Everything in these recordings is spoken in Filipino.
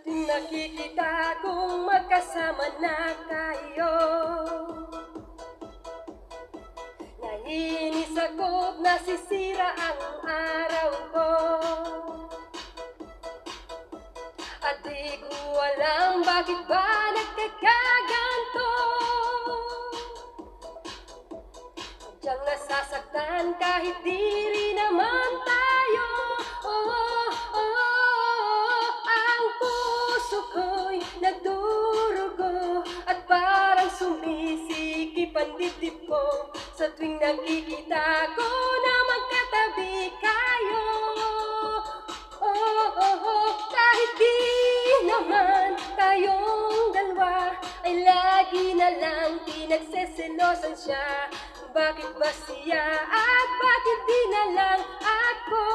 tuwing nakikita kong magkasama na tayo, naiinis ako't nasisira ang araw ko. At di ko alam bakit ba nagkakaganto. Diyan nasasaktan kahit di rin naman tayo. Ang puso ko'y nagdurugo at parang sumisikip ang dibdib ko sa tuwing nakikita ko na magkatabi kayo. Kahit di naman tayong dalawa ay lagi na lang pinagseselosan siya. Bakit ba siya at bakit di na lang ako?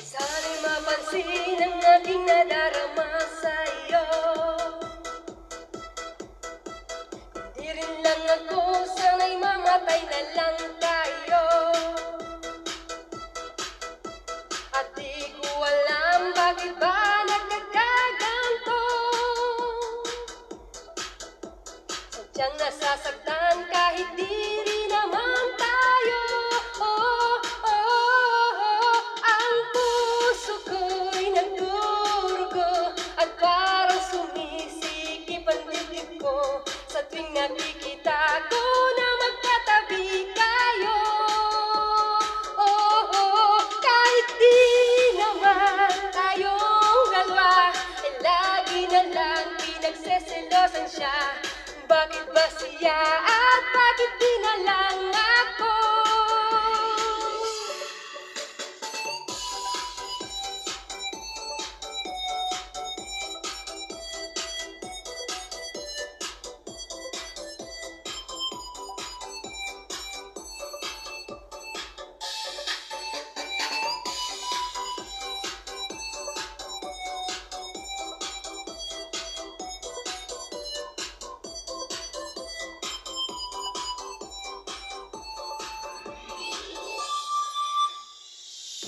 Sana'y mapansin ang aking nadarama sa'yo. Di rin lang ako, sana'y mamatay na lang tayo. At di ko alam bakit ba nagkakaganto. Sadyang nasasaktan kahit di rin naman tayo. Ang puso ko'y nagdurugo at parang sumisikip ang dibdib ko sa tuwing nakikita ko na magkatabi kayo. Kahit di naman tayong dalawa ay lagi na lang pinagseselosan siya. Bakit ba siya at bakit di na lang